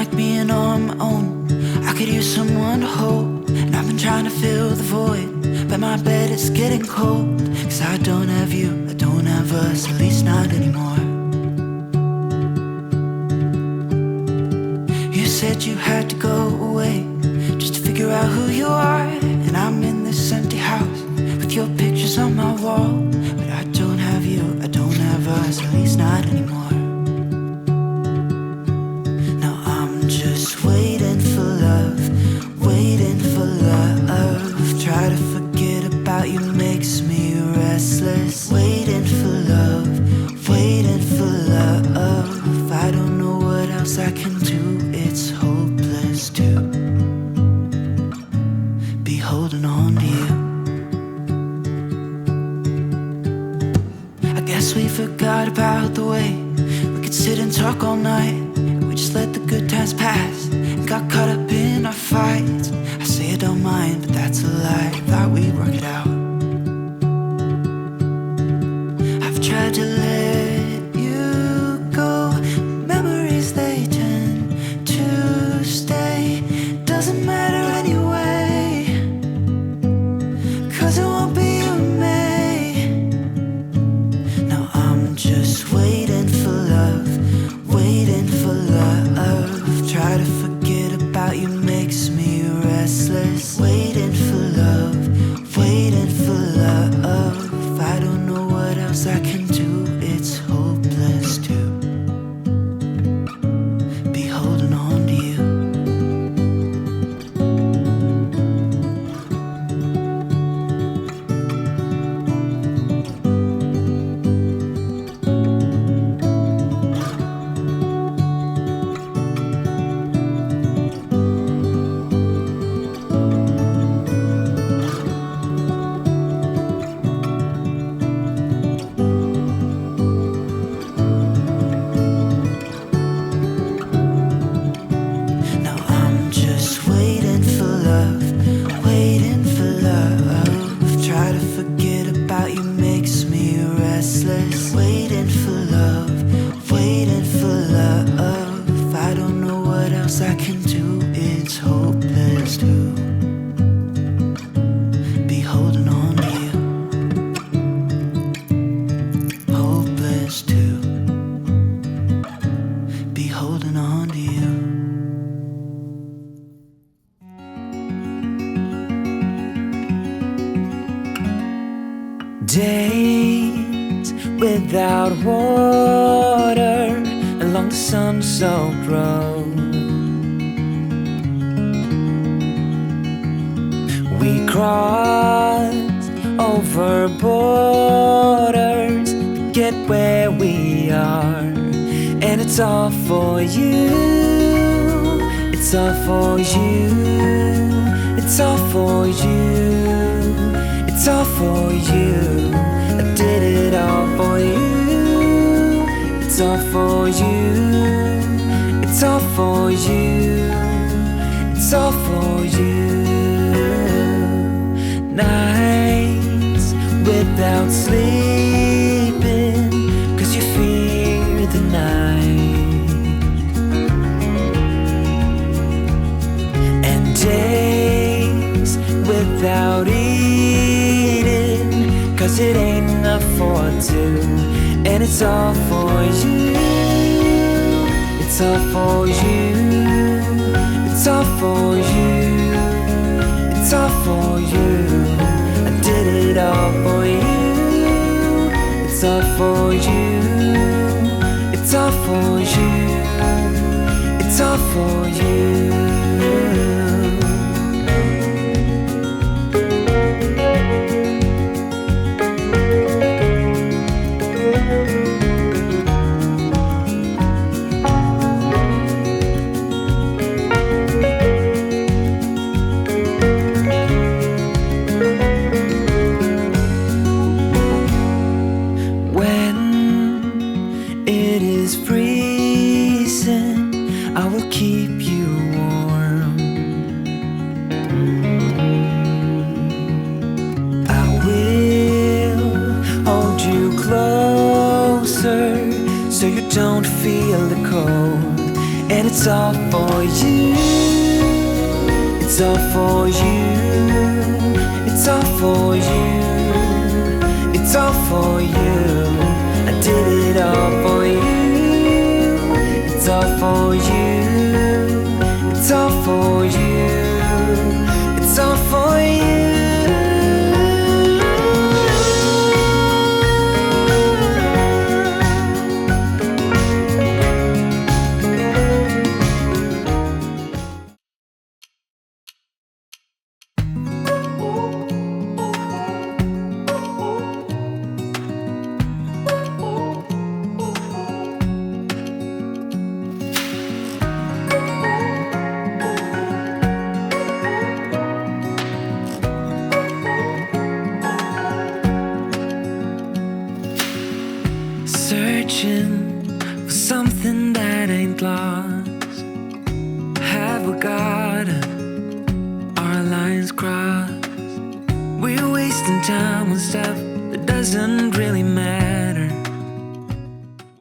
like being on my own. I could use someone to hold, and I've been trying to fill the void, but my bed is getting cold. Cause I don't have you, I don't have us, at least not anymore. You said you had to go away just to figure out who you are, and I'm in this empty house with your pictures on my wall. But I don't have you, I don't have us, at least not anymore. Now I'm just waiting for love, waiting for love. Try to forget about you makes me restless. Waiting for love, waiting for love. I don't know what else I can do, it's hopeless to be holding on to you. I guess we forgot about the way we could sit and talk all night. We just let the good times pass and got caught up in our fights. I say I don't mind, but that's a lie. Thought we'd work it out. I've tried to let you go. Memories, they tend to stay. Doesn't matter anyway, cause it won't be you and me. Now I'm just waiting for love, waiting for love. Try to forget about you makes me restless. Waiting for love, waiting for love. I don't know what else I can do, it's hopeless to be holding on to you. Now I'm just waiting for love, waiting for love. Try to forget about you makes me restless. Waiting for love, waiting for love. I don't know what else I can do, it's hopeless to be holding on to you. Hopeless to be holding on to you. Days without water along the sun-soaked road. We crossed over borders to get where we are, and it's all for you. It's all for you. It's all for you. It's all for you. I did it all for you. It's all for you. It's all for you. It's all for you. Nights without sleeping, cause you fear the night. And days without eating, cause it ain't enough for two. And it's all for you. It's all for you. It's all for you. It's all for you. I did it all for you. It's all for you. It's all for you. It's all for you. don't feel the cold, and it's all for you. It's all for you. It's all for you. It's all for you. I did it all for you. It's all for you. It's all for you. It's all for you. Searching for something that ain't lost. Have we got our lines crossed? We're wasting time on stuff that doesn't really matter.